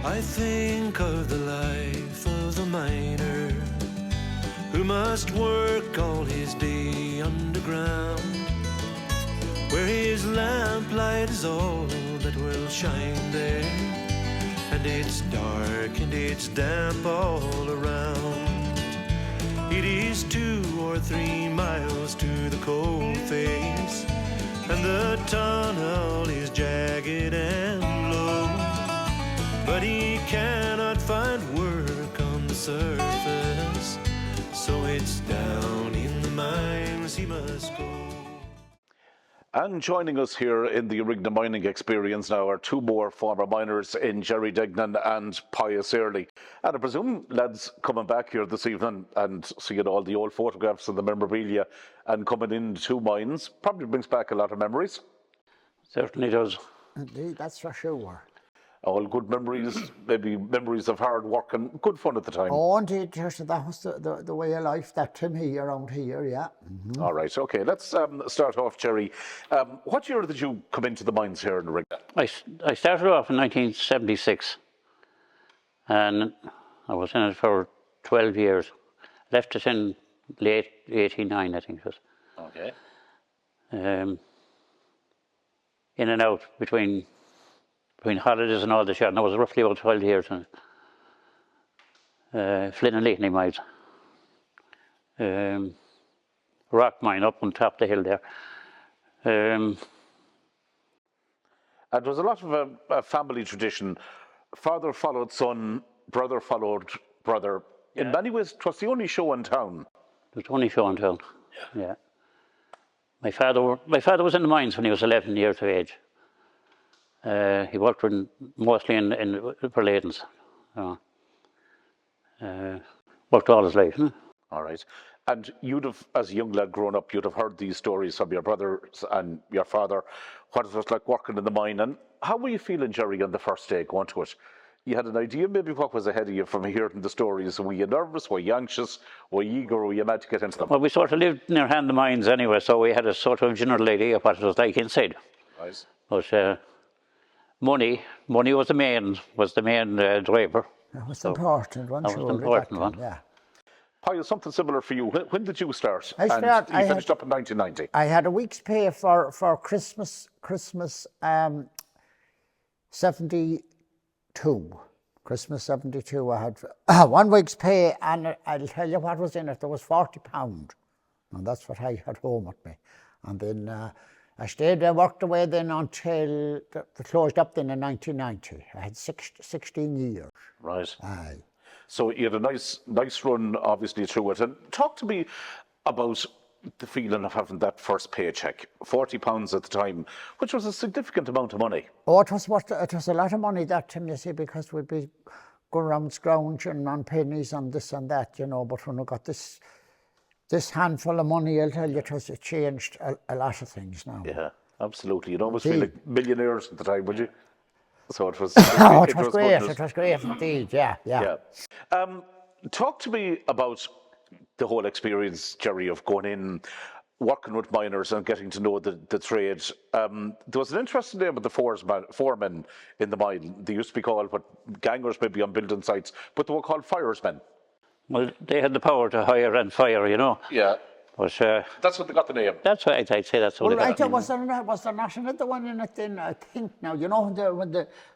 I think of the life of a miner who must work all his day underground, where his lamplight is all that will shine there, and it's dark and it's damp all around. It is 2 or 3 miles to the coal face, and the tunnel is jagged and low, but he cannot find work on the surface, so it's down in the mines he must go. And joining us here in the Duignan mining experience now are 2 more former miners in Gerry Duignan and Pius Earley. And I presume lads coming back here this evening and seeing all the old photographs and the memorabilia and coming into mines probably brings back a lot of memories. Certainly does. Indeed, that's for sure. All good memories, maybe memories of hard work and good fun at the time. Oh, indeed, that was the way of life that time here, around here, yeah. Mm-hmm. All right, okay, let's start off, Gerry. What year did you come into the mines here in Duignan? I started off in 1976, and I was in it for 12 years. Left it in late 89, I think it was. Okay. In and out between holidays and all the shit, and I was roughly about 12 years in Flynn and Leahney mines. Rock mine up on top of the hill there. And there was a lot of a family tradition. Father followed son, brother followed brother. Yeah. In many ways, it was the only show in town. It was the only show in town, yeah. My father was in the mines when he was 11 years of age. He worked mostly in for Ladens. Worked all his life. All right. And you'd have, as a young lad growing up, you'd have heard these stories from your brothers and your father, what it was like working in the mine. And how were you feeling, Gerry, on the first day going to it? You had an idea maybe what was ahead of you from hearing the stories. Were you nervous? Were you anxious? Were you eager? Were you mad to get into them? Well, we sort of lived near hand the mines anyway, so we had a sort of general idea of what it was like inside. Right. But money was the main driver. That was the important one. That was the important one. Yeah. Pius, something similar for you. When did you start? I finished up in 1990. I had a week's pay for Christmas 72. Christmas 72, I had 1 week's pay, and I'll tell you what was in it. There was £40, and that's what I had home with me. And then I stayed there, worked away then until they closed up then in 1990. I had 16 years. Right. Aye. So you had a nice run, obviously, through it. And talk to me about the feeling of having that first paycheck, £40 at the time, which was a significant amount of money. Oh, it was a lot of money that time, you see, because we'd be going around scrounging on pennies and this and that, you know. But when we got this handful of money, I'll tell you, it changed a lot of things now. Yeah, absolutely. You'd almost feel like millionaires at the time, would you? So it was. It was great. It was great indeed. Yeah. Talk to me about the whole experience, Gerry, of going in, working with miners and getting to know the trade. There was an interesting name of the foremen in the mine. They used to be called gangers maybe on building sites, but they were called firesmen. Well, they had the power to hire and fire, you know. Yeah. But that's what they got the name. That's right. I'd say that's what they got the name. Was there not another one in it then? I think now, you know,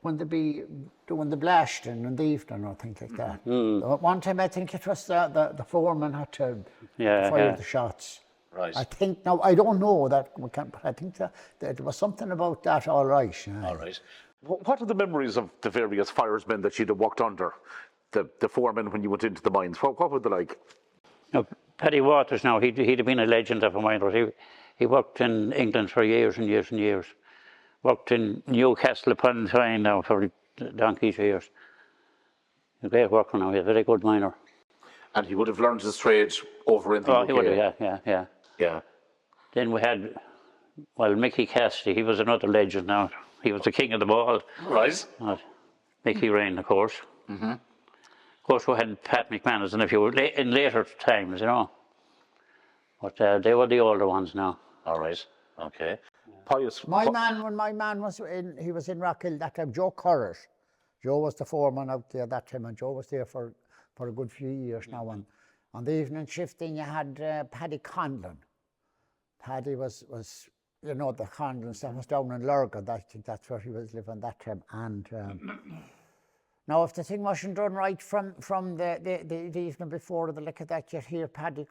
when they be doing the blasting in the evening or things like that. One time I think it was the foreman had to fire the shots. Right. I think now, I don't know that, but I think that there was something about that. All right. All right. What are the memories of the various firesmen that you'd have worked under? The foremen when you went into the mines. What were they like? Now, Paddy Waters now, he'd have been a legend of a miner. He worked in England for years and years and years. Worked in Newcastle upon Tyne now for donkey's years. A great worker now, he's a very good miner. And he would have learned his trade over in the UK. He would have, yeah. Yeah. Then we had, Mickey Cassidy, he was another legend now. He was the king of the ball. Right. Mickey Rain, of course. Mm-hmm. Of course, we had Pat McManus and a few in later times, you know. But they were the older ones now. All right. Okay. Pius. When my man was in Rockhill that time, Joe Currett, Joe was the foreman out there that time, and Joe was there for a good few years now. And on the evening shift, then you had Paddy Conlon. Paddy was you know, the Conlons that was down in Lurgan. I think that's where he was living that time. And now, if the thing wasn't done right from the evening before the lick of that, you'd hear Paddy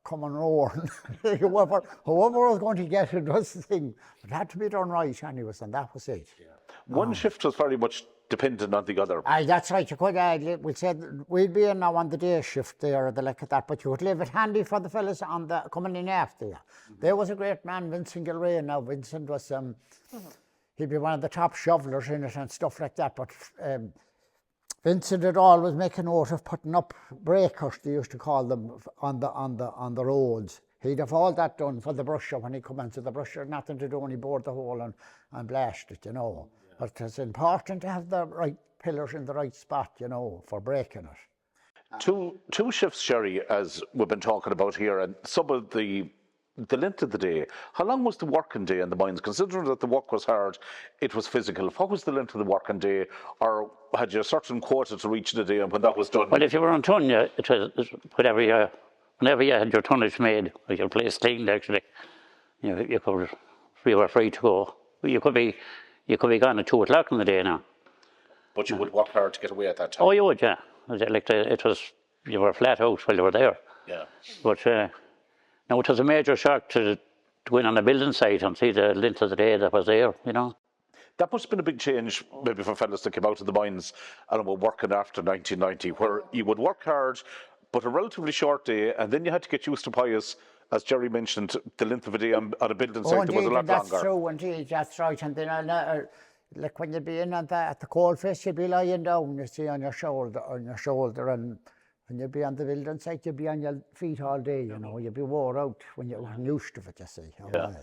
coming roaring. whoever was going to get it was the thing. It had to be done right anyways, and that was it. Yeah. One shift was very much dependent on the other. Aye, that's right. You could, we said we'd be in now on the day shift there, or the like of that, but you would leave it handy for the fellas on the coming in after you. There was a great man, Vincent Gilray. Now Vincent was he'd be one of the top shovelers in it and stuff like that. But Vincent would always make a note of putting up breakers, they used to call them, on the roads. He'd have all that done for the brusher when he come into the brusher. Nothing to do when he bored the hole and blasted it, you know. But it's important to have the right pillars in the right spot, you know, for breaking it. Two shifts, Gerry, as we've been talking about here, and some of the length of the day. How long was the working day in the mines? Considering that the work was hard, it was physical. What was the length of the working day, or had you a certain quota to reach in a day, and when that was done? Well, if you were on ton, it was whenever you had your tonnage made, or your place cleaned, actually, you were free to go. You could be gone at 2 o'clock in the day now. But you would work hard to get away at that time. Oh, you would, yeah. You were flat out while you were there. Yeah. But now it was a major shock to go in on a building site and see the length of the day that was there, you know. That must have been a big change, maybe for fellas that came out of the mines and were working after 1990, where you would work hard, but a relatively short day, and then you had to get used to Pius. As Gerry mentioned, the length of a day on a building site that was a lot longer. That's true, indeed, that's right. And then, like when you'd be in at the coal face, you'd be lying down, you see, on your shoulder, and when you'd be on the building site, you'd be on your feet all day, you know. You'd be wore out when you weren't used to it, you see. Yeah.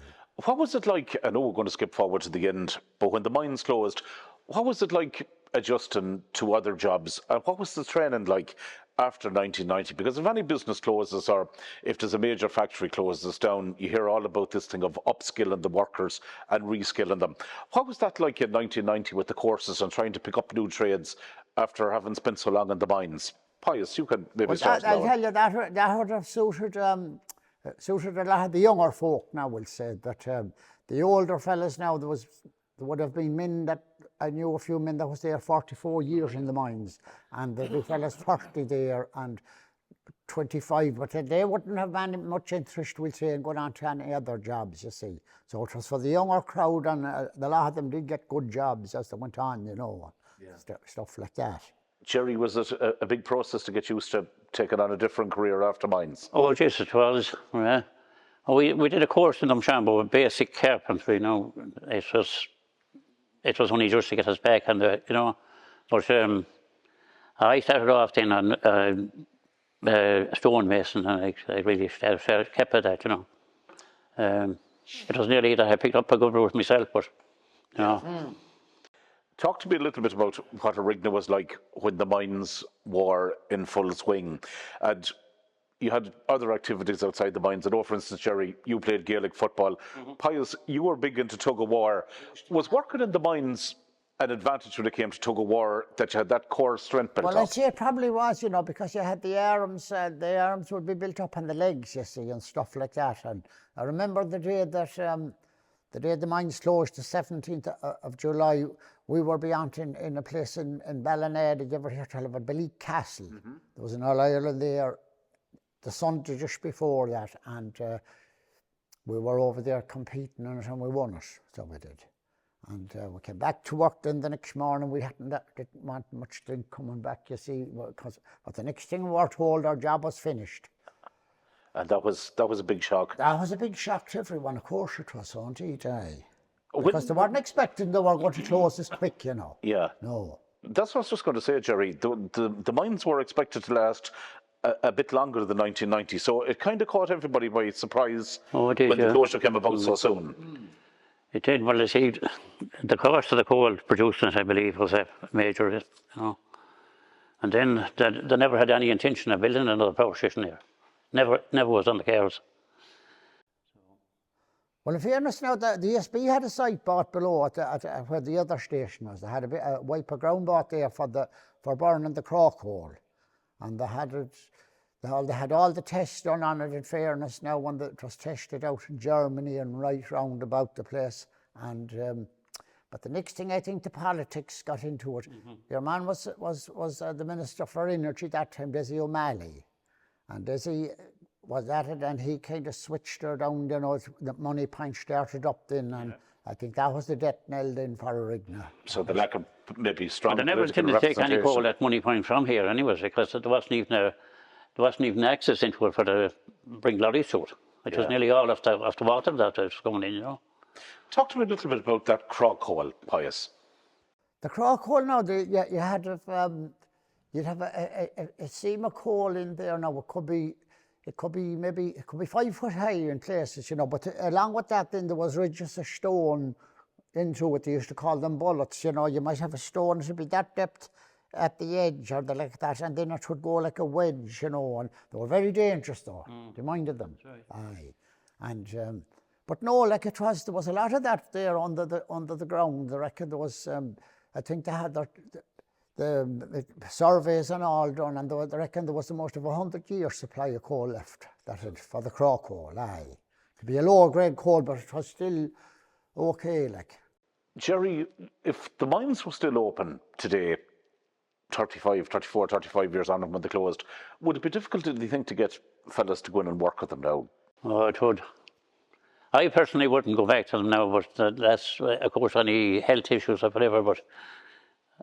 What was it like? I know we're going to skip forward to the end, but when the mines closed, what was it like adjusting to other jobs? And what was the training like after 1990? Because if any business closes, or if there's a major factory closes down, you hear all about this thing of upskilling the workers and reskilling them. What was that like in 1990 with the courses and trying to pick up new trades after having spent so long in the mines? Pius, you can maybe start. I'll tell you, that would have suited a lot of the younger folk now, will say. That the older fellas now, there would have been men that, I knew a few men that was there 44 years in the mines, and the fellas 30 there and 25, but they wouldn't have much interest, we'll say, in going on to any other jobs, you see. So it was for the younger crowd, and a lot of them did get good jobs as they went on, you know, stuff like that. Gerry, was it a big process to get used to taking on a different career after mines? Oh, yes, it was. Yeah. We did a course in Dumshanbo with basic carpentry. You know, it was only just to get us back on the, you know. But I started off then on stonemason, and I really kept at that, you know. It was nearly that I picked up a good route myself, but you know. Talk to me a little bit about what Duignan was like when the mines were in full swing. And you had other activities outside the mines. I know, for instance, Gerry, you played Gaelic football. Pius, you were big into tug of war. Was working in the mines an advantage when it came to tug of war, that you had that core strength built up? Well, I'd say it probably was, you know, because you had the arms would be built up on the legs, you see, and stuff like that. And I remember the day that the mines closed, the 17th of July, we were beyond in a place in Ballina. Did you ever hear tell of a Belique Castle? There was an All Ireland there the Sunday just before that, and we were over there competing in it, and we won it, so we did. And we came back to work then the next morning. We didn't want much drink coming back, you see, but the next thing we were told, our job was finished. And that was a big shock. That was a big shock to everyone, of course it was, so indeed, aye. Because they weren't expecting they were going to close this quick, you know. Yeah. No. That's what I was just going to say, Gerry. The mines were expected to last a bit longer than 1990, so it kind of caught everybody by surprise when the closure came about so soon. It did. Well, you see, the cost of the coal producing it, I believe, was a major, you know. And then they never had any intention of building another power station there. Never was on the cards. Well, in fairness now, the ESB had a site bought below where the other station was. They had a wipe of ground bought there for burning the crock hole. And they had it, they had all the tests done on it, in fairness now, when it was tested out in Germany and right round about the place. And but the next thing, I think the politics got into it. Your man was the Minister for Energy that time, Desi O'Malley. And Desi was at it, and he kind of switched her down, you know, the money point started up then, and I think that was the death knell then for Rigna. So the lack of maybe strong But they never political intended to take any coal representation. at money point from here anyways, because there wasn't even access into it for the bring lorries to it. It was nearly all of the water that was going in, you know. Talk to me a little bit about that crock hole, Pius. The crock hole now, you had you'd have a seam of coal in there now. It could be 5 foot high in places, you know. But along with that, then there was ridges of stone into it. They used to call them bullets, you know. You might have a stone that would be that depth at the edge or like that, and then it would go like a wedge, you know. And they were very dangerous, though. They minded them. Right. Aye, and but no, like there was a lot of that there under the ground. I reckon there was. I think they had the surveys and all done, and I reckon there was the most of 100 years supply of coal left for the crock coal. Aye, to be a lower grade coal, but it was still okay. Like, Gerry, if the mines were still open today, 34, 35 years on when they closed, would it be difficult, do you think, to get fellas to go in and work with them now? Oh, it would. I personally wouldn't go back to them now, but that's, of course, any health issues or whatever, but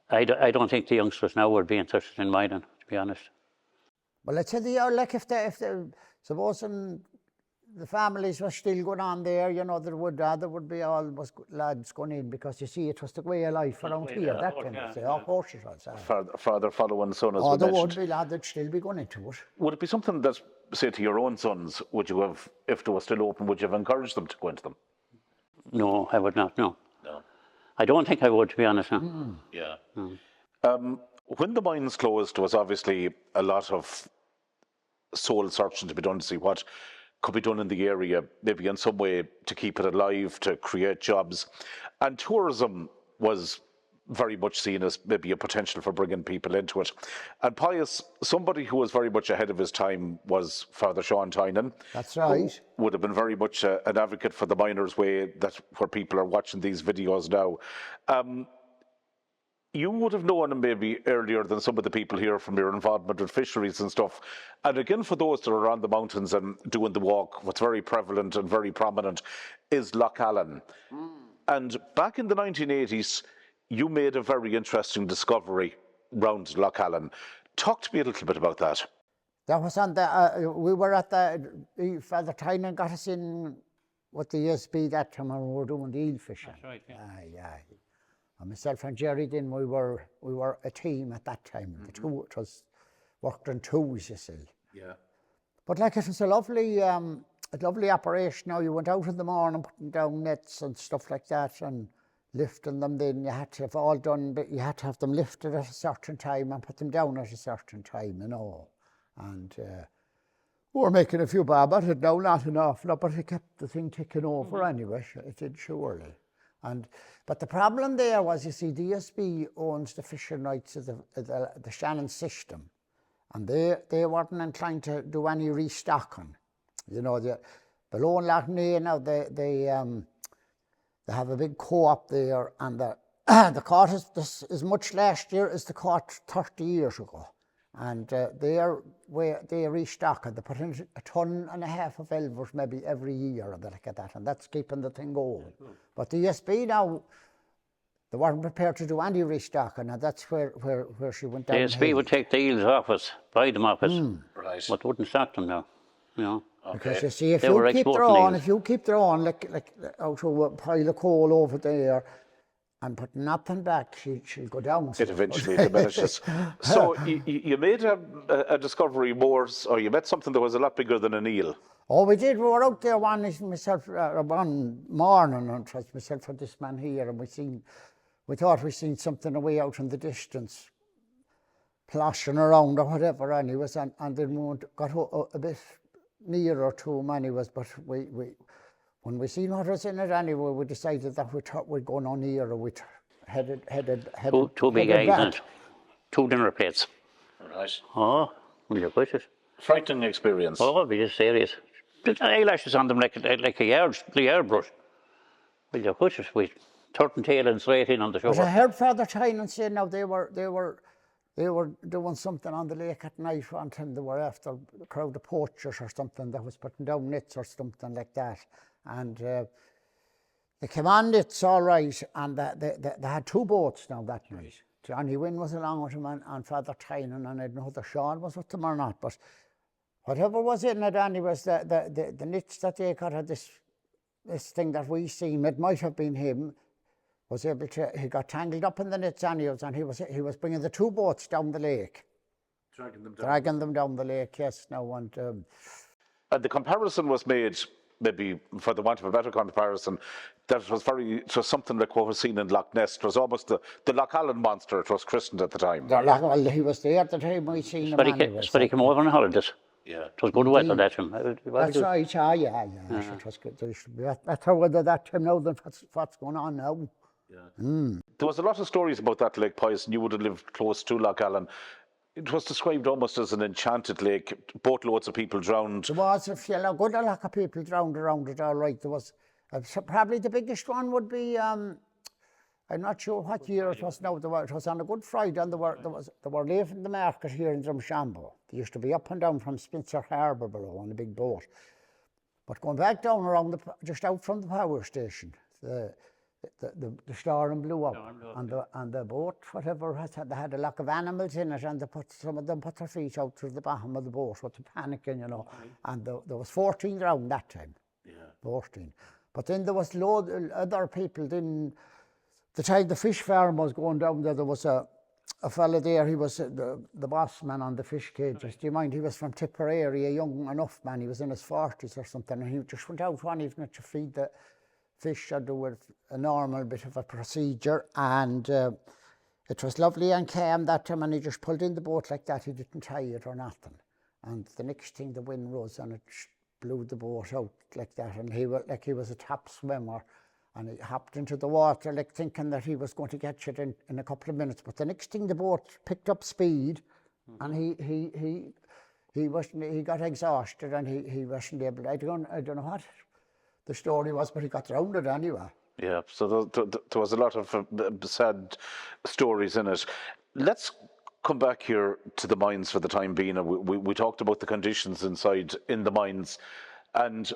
I don't think the youngsters now would be interested in mining, to be honest. well, let's say like if they supposing the families were still going on there, you know, there would be all lads going in, because you see, it was the way of life around here. That kind of thing. Of course it was. Father following son, as Oh, we there mentioned. would be lads that'd still be going into it. Would it be something that, say, to your own sons, would you have, if they were still open, would you have encouraged them to go into them? No, I would not, no. No. I don't think I would, to be honest. No. Yeah. When the mines closed, there was obviously a lot of soul searching to be done to see what could be done in the area, maybe in some way to keep it alive, to create jobs. And tourism was very much seen as maybe a potential for bringing people into it. And Pius, somebody who was very much ahead of his time was Father Sean Tynan. That's right. Who would have been very much an advocate for the miners' way, that where people are watching these videos now. You would have known him maybe earlier than some of the people here from your involvement with fisheries and stuff. And again, for those that are on the mountains and doing the walk, what's very prevalent and very prominent is Loch Allen. And back in the 1980s, you made a very interesting discovery round Loch Allen. Talk to me a little bit about that. That was on the, we were at Father Tynan got us in with the ESB that time, and we were doing the eel fishing. That's right, yeah. Aye. And myself and Gerry then, we were a team at that time. The two, it was worked in twos, you see. Yeah. But like, it was a lovely operation. Now, you went out in the morning putting down nets and stuff like that and lifting them. Then you had to have all done, but you had to have them lifted at a certain time and put them down at a certain time, you know. And we were making a few bob at it now, not enough, no, but it kept the thing ticking over anyway. It did, surely. But the problem there was, you see, DSB owns the fishing rights of the Shannon system, and they weren't inclined to do any restocking. You know, below in Loch now they have a big co-op there, and the caught is as much last year as the caught 30 years ago. And they restock it. They put in 1.5 tons of elvers maybe every year, or like that, and that's keeping the thing going. But the ESB now, they weren't prepared to do any restocking, and that's where she went down. The ESB would take the eels off us, buy them off us, Right. but wouldn't stock them now. You know. Because you see, if They were you keep exporting their own, like out of a pile of coal over there, and put nothing back, she'll go down. It eventually diminishes. So you made a discovery more, or you met something that was a lot bigger than an eel. Oh, we did. We were out there one morning, and it was myself and this man here, and we thought we seen something away out in the distance, ploshing around or whatever, anyways, and then we got a bit nearer to him anyways, but we when we seen what was in it anyway, we decided that we'd go on here, or we'd headed Two big headed eyes back. and 2 dinner plates. Right. Oh, will you push it? Frightening experience. Oh, be just serious. The eyelashes on them like a yard brush. Will you push it? We turn tail and straight in on the But I shoulder. heard Father Tynan say now they were doing something on the lake at night one time. They were after a crowd of poachers or something that was putting down nets or something like that. And they came on nets all right, and they had 2 boats now that night. Johnny Wynne was along with him and Father Tynan, and I don't know whether Sean was with them or not, but whatever was in it, Annie, was the nets that they got at this thing that we seen. It might have been him. Was able to. He got tangled up in the nets, anyways, and he was bringing the 2 boats down the lake, dragging them down the lake. Yes, now and the comparison was made, maybe for the want of a better comparison, that it was something like what was seen in Loch Ness. It was almost the Loch Allen monster. It was christened at the time. well, he was there at the time we seen him. Anyways, But he came over on holidays. Yeah. It was good weather that time. That's right. Yeah. It was good. There should be better weather that time now than what's going on now. There was a lot of stories about that lake, Pius, and you would have lived close to Loch Allen. It was described almost as an enchanted lake. Boatloads of people drowned. There was a lot of people drowned around it, all right. There was probably the biggest one would be, I'm not sure what year it was now. It was on a Good Friday, and they were leaving the market here in Drumshambo. They used to be up and down from Spencer Harbour below on a big boat. But going back down around just out from the power station, the storm blew up, and the boat, whatever, they had a lot of animals in it, and some of them put their feet out through the bottom of the boat with the panicking, you know. And there was 14 drowned that time. Yeah. 14. But then there was other people. Then the time the fish farm was going down there was a fella there. He was the boss man on the fish cages. Do you mind? He was from Tipperary, a young enough man. He was in his 40s or something, and he just went out one evening to feed the fish, or do with a normal bit of a procedure, and it was lovely and calm that time, and he just pulled in the boat like that. He didn't tie it or nothing, and the next thing the wind rose and it blew the boat out like that, and he was a top swimmer, and he hopped into the water like thinking that he was going to catch it in a couple of minutes, but the next thing the boat picked up speed, and he got exhausted, and he wasn't able. I don't know what the story was, but he got drowned anyway. Yeah, so there was a lot of sad stories in it. Let's come back here to the mines for the time being. We talked about the conditions inside in the mines, and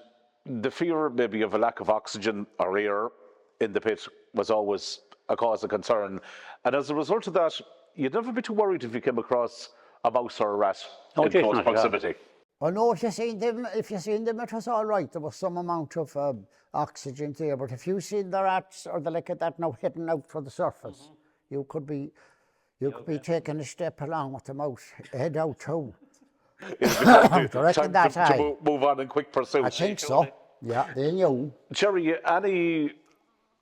the fear maybe of a lack of oxygen or air in the pit was always a cause of concern. And as a result of that, you'd never be too worried if you came across a mouse or a rat in close proximity. Well, no, if you seen them, it was all right. There was some amount of oxygen there, but if you seen the rats or the like of that now heading out for the surface, you could be taking a step along with the mouse, head out too. Time that to move on in quick pursuit. I think so. Yeah, they knew. Gerry, any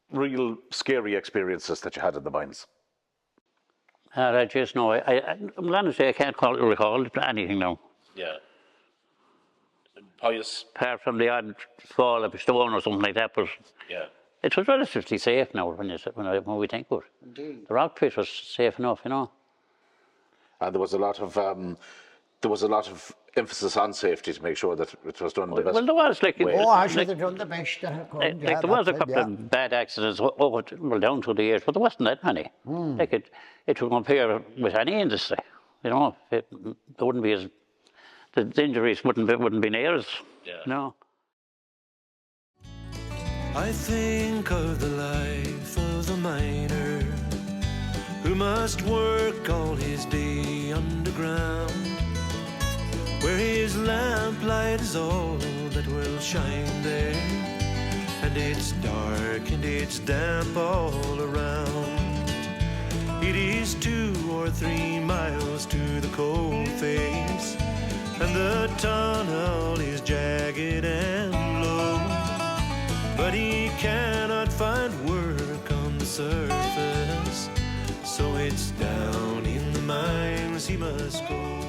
real scary experiences that you had in the mines? I just know. I'm glad to say I can't recall anything now. Yeah. Pius? Apart from the odd fall of a stone or something like that, but Yeah. it was relatively safe now when we think of it. Indeed. The rock pit was safe enough, you know. And there was a lot of emphasis on safety to make sure that it was done the best. Well, there was I should have done the best that I could. there was a couple of bad accidents down through the years, but there wasn't that many. Like it would compare with any industry, you know. There wouldn't be as the injuries wouldn't be near as, you know. I think of the life of the miner who must work all his day underground, where his lamplight is all that will shine there, and it's dark and it's damp all around. It is 2 or 3 miles to the coal face, and the tunnel is jagged and low, but he cannot find work on the surface, so it's down in the mines he must go.